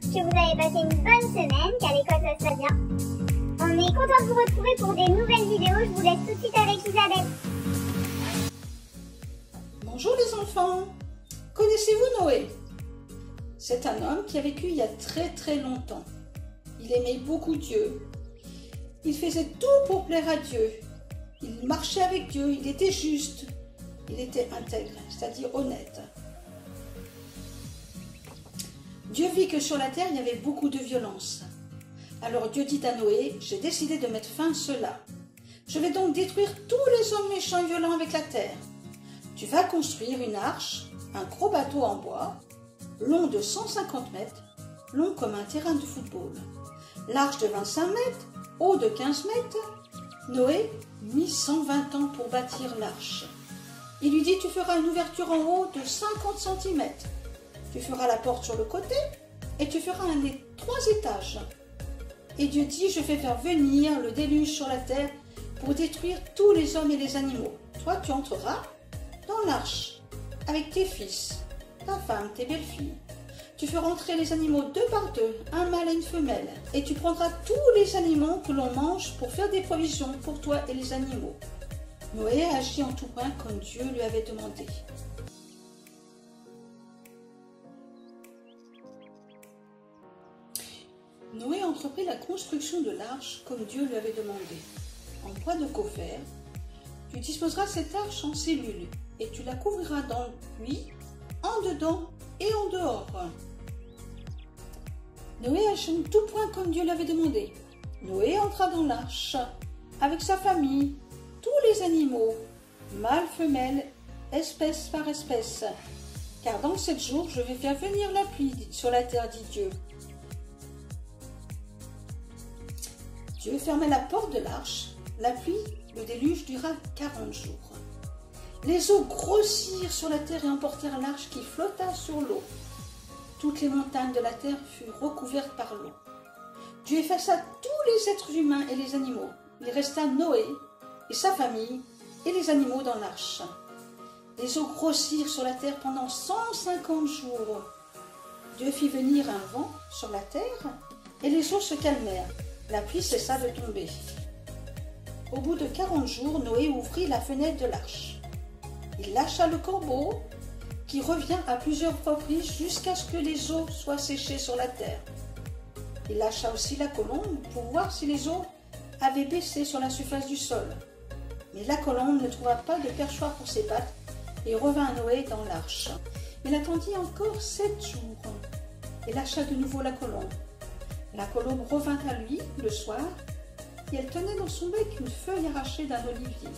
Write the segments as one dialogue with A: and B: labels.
A: que vous avez passé une bonne semaine, qu'à l'école ça se passe bien. On est content de vous retrouver pour des nouvelles vidéos. Je vous laisse tout de suite avec Isabelle.
B: Bonjour les enfants. Connaissez-vous Noé? C'est un homme qui a vécu il y a très longtemps. Il aimait beaucoup Dieu. Il faisait tout pour plaire à Dieu. Il marchait avec Dieu, il était juste. Il était intègre, c'est-à-dire honnête. Dieu vit que sur la terre, il y avait beaucoup de violence. Alors Dieu dit à Noé, j'ai décidé de mettre fin à cela. Je vais donc détruire tous les hommes méchants et violents avec la terre. Tu vas construire une arche, un gros bateau en bois, long de 150 mètres, long comme un terrain de football. Large de 25 mètres, haut de 15 mètres. Noé mit 120 ans pour bâtir l'arche. Il lui dit, tu feras une ouverture en haut de 50 cm. Tu feras la porte sur le côté et tu feras 3 étages. Et Dieu dit, je vais faire venir le déluge sur la terre pour détruire tous les hommes et les animaux. Toi, tu entreras dans l'arche avec tes fils, ta femme, tes belles-filles. Tu feras entrer les animaux 2 par 2, un mâle et une femelle. Et tu prendras tous les aliments que l'on mange pour faire des provisions pour toi et les animaux. Noé agit en tout point comme Dieu lui avait demandé. Noé entreprit la construction de l'arche comme Dieu lui avait demandé. En bois de coffère, tu disposeras cette arche en cellules et tu la couvriras dans lui, en dedans et en dehors. Noé agit en tout point comme Dieu l'avait demandé. Noé entra dans l'arche avec sa famille, tous les animaux, mâles, femelles, espèce par espèce. Car dans 7 jours, je vais faire venir la pluie sur la terre, dit Dieu. Dieu ferma la porte de l'arche. La pluie, le déluge, dura 40 jours. Les eaux grossirent sur la terre et emportèrent l'arche qui flotta sur l'eau. Toutes les montagnes de la terre furent recouvertes par l'eau. Dieu effaça tous les êtres humains et les animaux. Il resta Noé et sa famille et les animaux dans l'arche. Les eaux grossirent sur la terre pendant 150 jours. Dieu fit venir un vent sur la terre et les eaux se calmèrent. La pluie cessa de tomber. Au bout de 40 jours, Noé ouvrit la fenêtre de l'arche. Il lâcha le corbeau qui revient à plusieurs reprises jusqu'à ce que les eaux soient séchées sur la terre. Il lâcha aussi la colombe pour voir si les eaux avaient baissé sur la surface du sol. Mais la colombe ne trouva pas de perchoir pour ses pattes et revint à Noé dans l'arche. Il attendit encore 7 jours et lâcha de nouveau la colombe. La colombe revint à lui le soir et elle tenait dans son bec une feuille arrachée d'un olivier.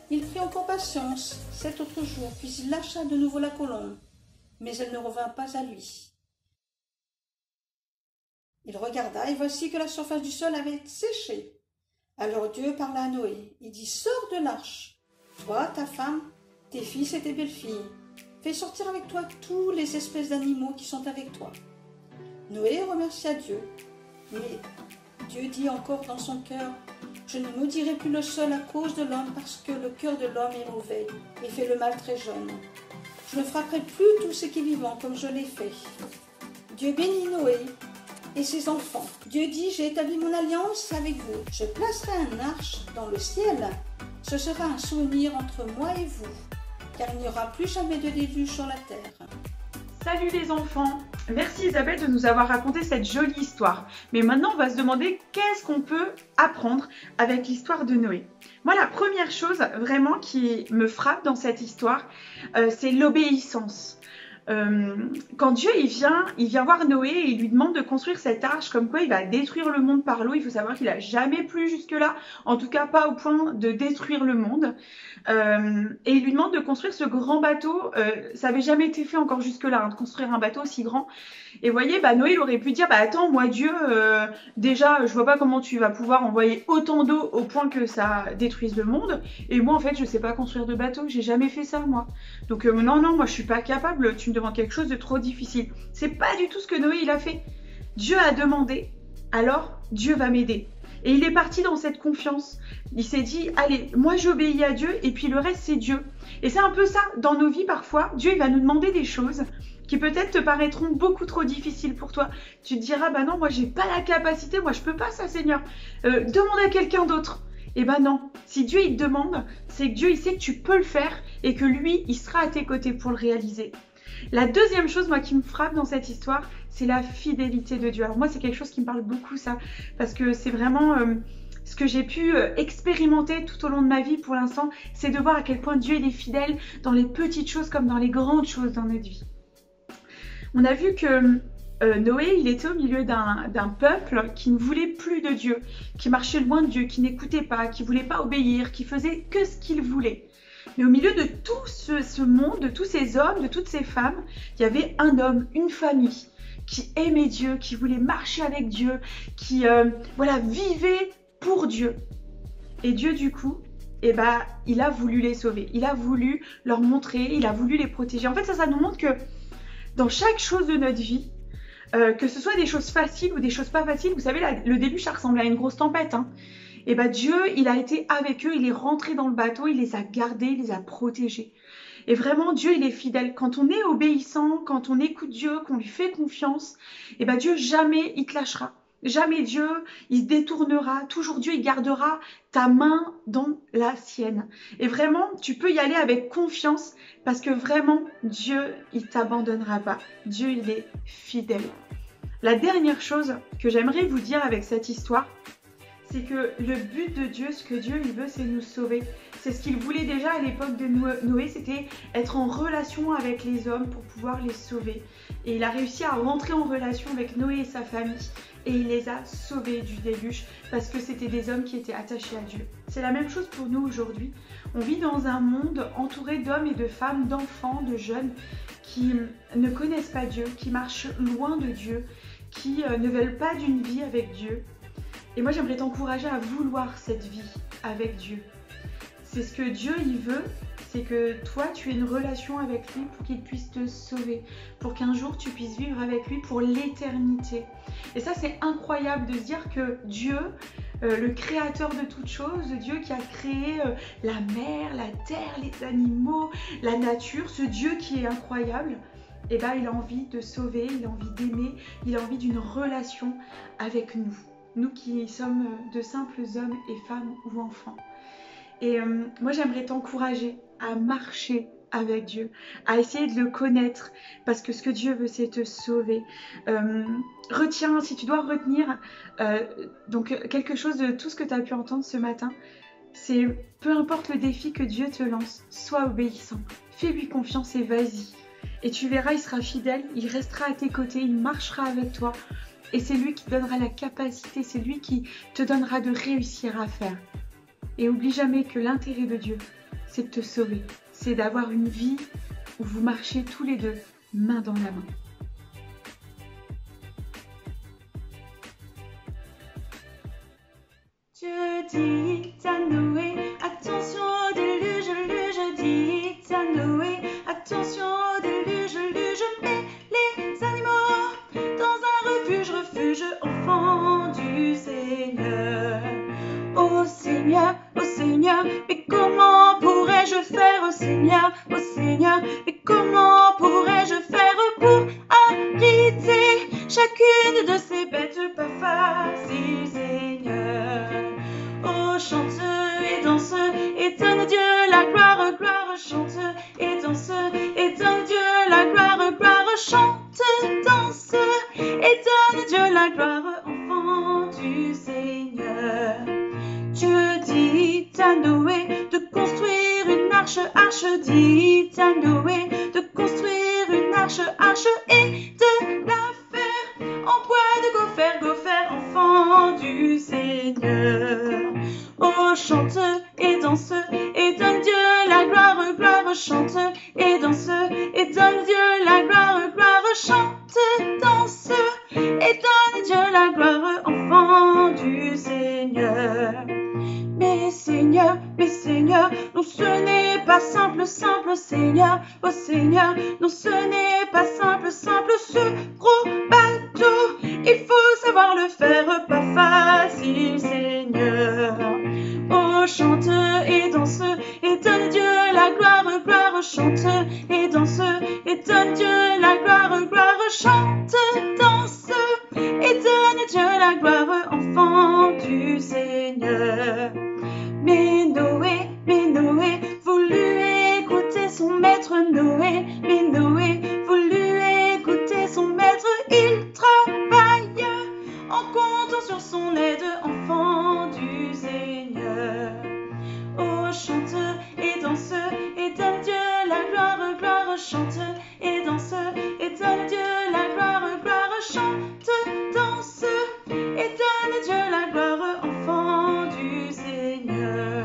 B: Il prit encore patience 7 autres jours, puis il lâcha de nouveau la colombe, mais elle ne revint pas à lui. Il regarda et voici que la surface du sol avait séché. Alors Dieu parla à Noé. Il dit, sors de l'arche, toi, ta femme, tes fils et tes belles-filles. Fais sortir avec toi tous les espèces d'animaux qui sont avec toi. Noé remercia Dieu, mais Dieu dit encore dans son cœur, je ne maudirai plus le sol à cause de l'homme parce que le cœur de l'homme est mauvais et fait le mal très jeune. Je ne frapperai plus tout ce qui est vivant comme je l'ai fait. Dieu bénit Noé et ses enfants. Dieu dit, j'ai établi mon alliance avec vous. Je placerai une arche dans le ciel. Ce sera un souvenir entre moi et vous, car il n'y aura plus jamais de déluge sur la terre.
C: Salut les enfants! Merci Isabelle de nous avoir raconté cette jolie histoire. Mais maintenant, on va se demander qu'est-ce qu'on peut apprendre avec l'histoire de Noé. Moi, la première chose vraiment qui me frappe dans cette histoire, c'est l'obéissance. Quand Dieu il vient voir Noé et il lui demande de construire cette arche, comme quoi il va détruire le monde par l'eau. Il faut savoir qu'il n'a jamais plu jusque-là, en tout cas pas au point de détruire le monde. Et il lui demande de construire ce grand bateau. Ça n'avait jamais été fait encore jusque-là, hein, de construire un bateau aussi grand. Et vous voyez, Noé il aurait pu dire, attends, moi Dieu, déjà je vois pas comment tu vas pouvoir envoyer autant d'eau au point que ça détruise le monde. Et moi en fait je sais pas construire de bateau, j'ai jamais fait ça moi. Donc non, moi je suis pas capable, tu me demandes quelque chose de trop difficile. C'est pas du tout ce que Noé il a fait. Dieu a demandé, alors Dieu va m'aider. Et il est parti dans cette confiance. Il s'est dit, allez, moi j'obéis à Dieu et puis le reste c'est Dieu. Et c'est un peu ça, dans nos vies parfois, Dieu il va nous demander des choses. qui peut-être te paraîtront beaucoup trop difficiles pour toi. Tu te diras, bah non, moi j'ai pas la capacité, moi je peux pas ça, Seigneur. Demande à quelqu'un d'autre. Eh ben non, si Dieu il te demande, c'est que Dieu il sait que tu peux le faire et que lui, il sera à tes côtés pour le réaliser. La deuxième chose, moi, qui me frappe dans cette histoire, c'est la fidélité de Dieu. Alors moi, c'est quelque chose qui me parle beaucoup, ça, parce que c'est vraiment ce que j'ai pu expérimenter tout au long de ma vie pour l'instant, c'est de voir à quel point Dieu il est fidèle dans les petites choses comme dans les grandes choses dans notre vie. On a vu que Noé, il était au milieu d'un peuple qui ne voulait plus de Dieu, qui marchait loin de Dieu, qui n'écoutait pas, qui ne voulait pas obéir, qui faisait que ce qu'il voulait. Mais au milieu de tout ce monde, de tous ces hommes, de toutes ces femmes, il y avait un homme, une famille qui aimait Dieu, qui voulait marcher avec Dieu, qui vivait pour Dieu. Et Dieu, du coup, il a voulu les sauver. Il a voulu leur montrer, il a voulu les protéger. En fait, ça nous montre que dans chaque chose de notre vie, que ce soit des choses faciles ou des choses pas faciles, vous savez, le début, ça ressemble à une grosse tempête, hein. Et Dieu, il a été avec eux, il est rentré dans le bateau, il les a gardés, il les a protégés. Et vraiment, Dieu, il est fidèle. Quand on est obéissant, quand on écoute Dieu, qu'on lui fait confiance, Dieu, jamais il te lâchera. Jamais Dieu, il se détournera. Toujours Dieu, il gardera ta main dans la sienne. Et vraiment, tu peux y aller avec confiance parce que vraiment, Dieu, il t'abandonnera pas. Dieu, il est fidèle. La dernière chose que j'aimerais vous dire avec cette histoire, c'est que le but de Dieu, ce que Dieu il veut, c'est nous sauver. C'est ce qu'il voulait déjà à l'époque de Noé, c'était être en relation avec les hommes pour pouvoir les sauver. Et il a réussi à rentrer en relation avec Noé et sa famille et il les a sauvés du déluge parce que c'était des hommes qui étaient attachés à Dieu. C'est la même chose pour nous aujourd'hui. On vit dans un monde entouré d'hommes et de femmes, d'enfants, de jeunes qui ne connaissent pas Dieu, qui marchent loin de Dieu, qui ne veulent pas d'une vie avec Dieu. Et moi, j'aimerais t'encourager à vouloir cette vie avec Dieu. C'est ce que Dieu, il veut, c'est que toi, tu aies une relation avec lui pour qu'il puisse te sauver, pour qu'un jour, tu puisses vivre avec lui pour l'éternité. Et ça, c'est incroyable de se dire que Dieu, le créateur de toutes choses, Dieu qui a créé la mer, la terre, les animaux, la nature, ce Dieu qui est incroyable, il a envie de sauver, il a envie d'aimer, il a envie d'une relation avec nous. Nous qui sommes de simples hommes et femmes ou enfants. Et moi, j'aimerais t'encourager à marcher avec Dieu, à essayer de le connaître, parce que ce que Dieu veut, c'est te sauver. Retiens, si tu dois retenir donc quelque chose de tout ce que tu as pu entendre ce matin, c'est peu importe le défi que Dieu te lance, sois obéissant, fais-lui confiance et vas-y. Et tu verras, il sera fidèle, il restera à tes côtés, il marchera avec toi. Et c'est lui qui te donnera la capacité, c'est lui qui te donnera de réussir à faire. Et oublie jamais que l'intérêt de Dieu, c'est de te sauver. C'est d'avoir une vie où vous marchez tous les deux, main dans la main.
D: Dieu dit à Noé, attention au déluge, dit à Noé, attention au déluge, mets les animaux dans un refuge, enfants du Seigneur. Ô Seigneur, mais comment pourrais-je faire, ô Seigneur, mais comment pourrais-je faire pour abriter chacune de ces bêtes pas faciles, Seigneur. Oh, chante et danse, et donne Dieu la gloire, chante et danse, et donne Dieu la gloire, chante, danse, et donne Dieu la gloire, enfant du Seigneur. Dieu dit à Noé de construire une arche, dit à Noé de construire une arche, et de la faire en bois de gopher, enfant du Seigneur. Oh, chante et danse, et donne Dieu la gloire, chante et danse, et donne Dieu la gloire, chante, danse, et donne Dieu la gloire, enfant du Seigneur. Mais Seigneur, non ce n'est pas simple, Seigneur, oh Seigneur, non ce n'est pas simple, ce gros bateau, il faut savoir le faire, pas facile, Seigneur. Oh, chante et danse, et donne Dieu la gloire, chante et danse, et donne Dieu la gloire, gloire, chante, danse et donne à Dieu la gloire, enfant du Seigneur. Mais Noé voulut écouter son maître. Mais Noé voulut écouter son maître. Il travaille en comptant sur son aide, enfant du Seigneur. Oh, chante et danse et donne Dieu la gloire, gloire, chante et danse et donne Dieu la gloire, gloire, chante, danse et donne Dieu la gloire, enfant du Seigneur.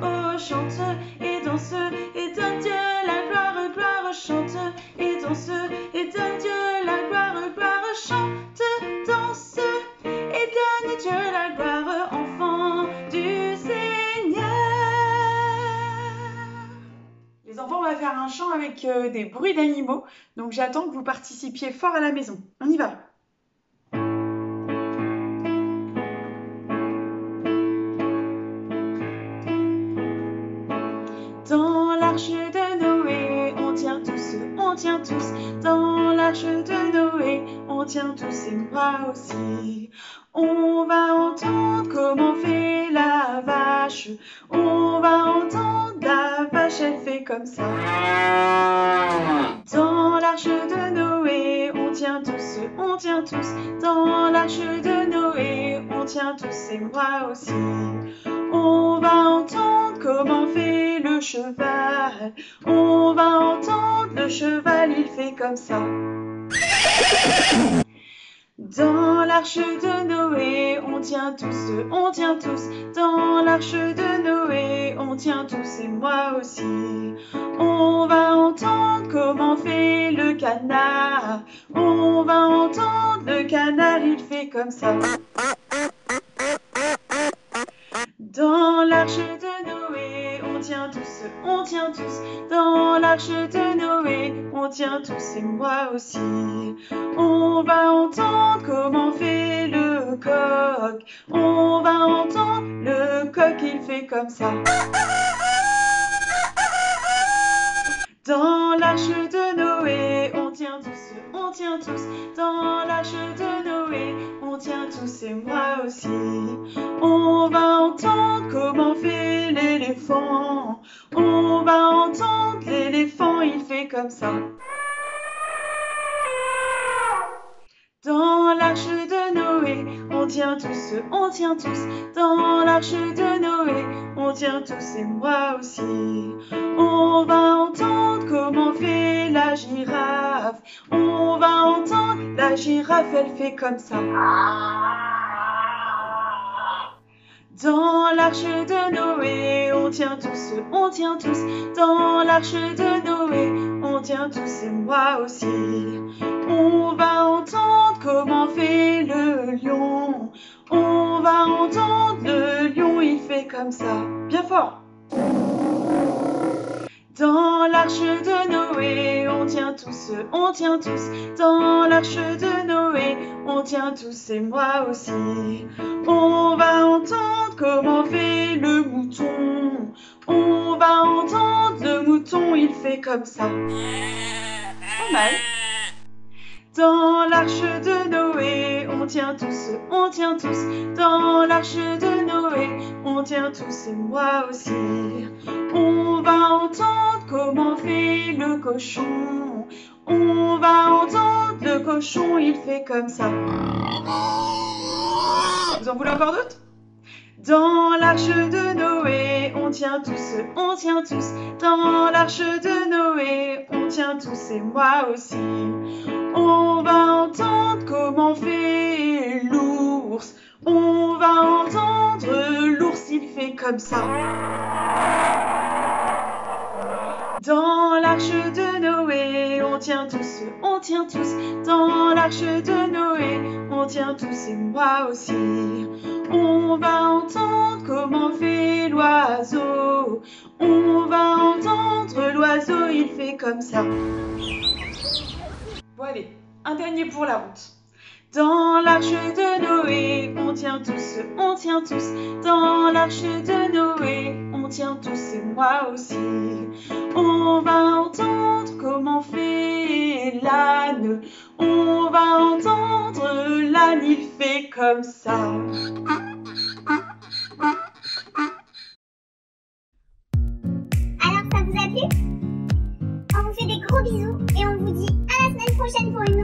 D: Oh, chante et danse et donne Dieu la gloire, gloire, chante et danse et donne Dieu la gloire, gloire, chante, danse et donne Dieu la gloire, enfant du Seigneur. Les enfants, on va faire un chant avec des bruits d'animaux, donc j'attends que vous participiez fort à la maison. On y va. Dans l'arche de Noé, on tient tous. Dans l'arche de Noé, on tient tous et moi aussi. On va entendre comment fait la vache. On va entendre la vache, elle fait comme ça. Dans l'arche de Noé, on tient tous. Dans l'arche de Noé, on tient tous et moi aussi. On va entendre comment fait le cheval. On va entendre le cheval, il fait comme ça. Dans l'arche de Noé, on tient tous. Dans l'arche de Noé, on tient tous et moi aussi. On va entendre comment fait le canard. On va entendre le canard, il fait comme ça. Dans l'arche de Noé, on tient tous. Dans l'arche de Noé, on tient tous et moi aussi. On va entendre comment fait le coq. On va entendre le coq, il fait comme ça. Dans l'arche de Noé, on tient tous. Dans l'arche de Noé, on tient tous et moi aussi. On va entendre comment fait l'éléphant. On va entendre l'éléphant, il fait comme ça. Dans l'arche de Noé, on tient tous. Dans l'arche de Noé, on tient tous et moi aussi. On va entendre comment fait la girafe. On va entendre la girafe, elle fait comme ça. Dans l'arche de Noé, on tient tous. Dans l'arche de Noé, on tient tous et moi aussi. On va entendre comment fait le lion. On va entendre le lion, il fait comme ça. Bien fort. Dans l'arche de Noé, on tient tous. Dans l'arche de Noé, on tient tous et moi aussi. On va entendre comment fait le mouton. On va entendre le mouton, il fait comme ça. Pas mal. Dans l'arche de Noé, on tient tous. Dans l'arche de Noé, on tient tous et moi aussi. On va entendre comment fait le cochon. On va entendre le cochon, il fait comme ça. Vous en voulez encore d'autres? Dans l'arche de Noé, on tient tous. Dans l'arche de Noé, on tient tous et moi aussi. On va entendre comment fait l'ours. On va entendre l'ours, il fait comme ça. Dans l'arche de Noé, on tient tous. Dans l'arche de Noé, on tient tous et moi aussi. On va entendre comment fait l'oiseau. On va entendre l'oiseau, il fait comme ça. Bon allez, un dernier pour la route. Dans l'arche de Noé, on tient tous. Dans l'arche de Noé, on tient tous et moi aussi. On va entendre comment fait l'âne. On va entendre la Nil fait comme ça.
A: Alors ça vous a plu? On vous fait des gros bisous et on vous dit à la semaine prochaine pour une